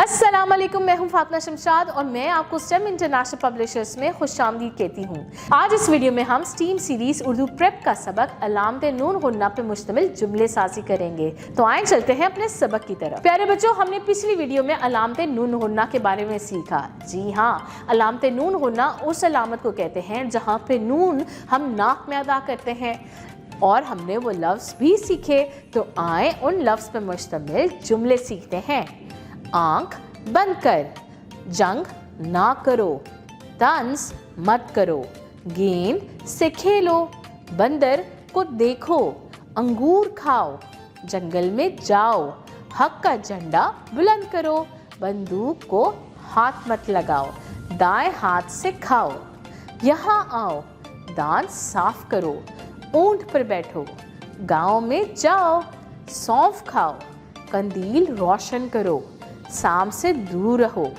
अस्सलाम वालेकुम, मैं हूं फातिमा शमशाद और मैं आपको स्टेम इंटरनेशनल पब्लिशर्स में खुशामदीद कहती हूं। आज इस वीडियो में हम स्टीम सीरीज उर्दू प्रेप का सबक अलामते नून गुन्ना पे मुश्तमिल जुमले साजी करेंगे। तो आए चलते हैं अपने सबक की तरफ। प्यारे बच्चों, हमने पिछली वीडियो में अलामते नून गुन्ना के बारे में सीखा। जी हाँ, अलामते नून गुन्ना उस अलामत को कहते हैं जहाँ पे नून हम नाक में अदा करते हैं और हमने वो लफ्ज़ भी सीखे। तो आए उन लफ्ज़ पे मुश्तमिल जुमले सीखते हैं। आंख बंद कर, जंग ना करो, तंज मत करो, गेंद से खेलो, बंदर को देखो, अंगूर खाओ, जंगल में जाओ, हक का झंडा बुलंद करो, बंदूक को हाथ मत लगाओ, दाएं हाथ से खाओ, यहाँ आओ, दांत साफ करो, ऊंट पर बैठो, गांव में जाओ, सौंफ खाओ, कंदील रोशन करो, शाम से दूर रहो,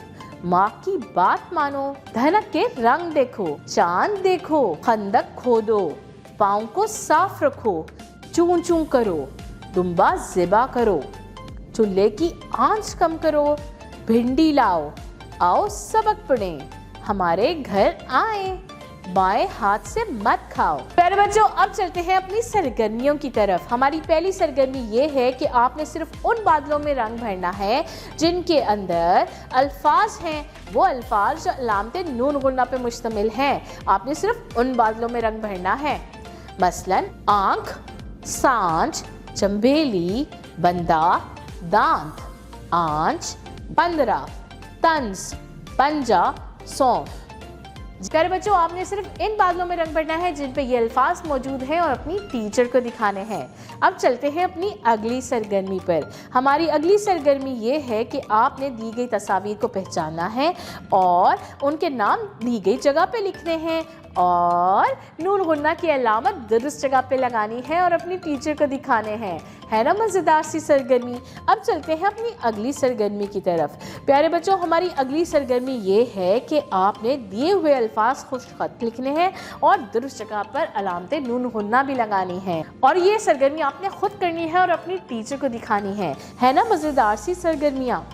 माँ की बात मानो, धनक के रंग देखो, चांद देखो, खंदक खोदो, पाँव को साफ रखो, चूं चूं करो, दुम्बा ज़िबा करो, चूल्हे की आंच कम करो, भिंडी लाओ, आओ सबक पढ़ें, हमारे घर आए, बाएं हाथ से मत खाओ। प्यारे बच्चों, अब चलते हैं अपनी सरगर्मियों की तरफ। हमारी पहली सरगर्मी ये है कि आपने सिर्फ उन बादलों में रंग भरना है जिनके अंदर अल्फाज हैं, वो अल्फाज जो अलामते नून गुन्ना पे मुश्तमिल हैं। आपने सिर्फ उन बादलों में रंग भरना है। मसलन आंख, सांझ, चंबेली, बंदा, दांत, आंच, बंदरा, तंज, पंजा, सौंफ। प्यारे बच्चों, आपने सिर्फ इन बादलों में रंग भरना है जिन पे ये अल्फाज मौजूद हैं और अपनी टीचर को दिखाने हैं। अब चलते हैं अपनी अगली सरगर्मी पर। हमारी अगली सरगर्मी ये है कि आपने दी गई तस्वीर को पहचानना है और उनके नाम दी गई जगह पे लिखने हैं और नून गुन्ना की अलामत दुरुस्त जगह पे लगानी है और अपनी टीचर को दिखाने हैं। है ना मज़ेदार सी सरगर्मी। अब चलते हैं अपनी अगली सरगर्मी की तरफ। प्यारे बच्चों, हमारी अगली सरगर्मी ये है कि आपने दिए हुए अल्फाज खुश खत लिखने हैं और दुरुस्त जगह पर अलामते नून गुन्ना भी लगानी है और ये सरगर्मी आपने खुद करनी है और अपनी टीचर को दिखानी है ना मज़ेदार सी सरगर्मियाँ।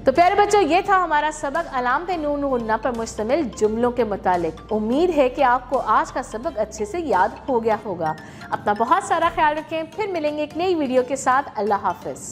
तो प्यारे बच्चों, ये था हमारा सबक अलामते नून गुन्ना पर मुश्तमिल जुमलों के मुतालिक। उम्मीद है कि आपको आज का सबक अच्छे से याद हो गया होगा। अपना बहुत सारा ख्याल रखें। फिर मिलेंगे एक नई वीडियो के साथ। अल्लाह हाफ़िज़।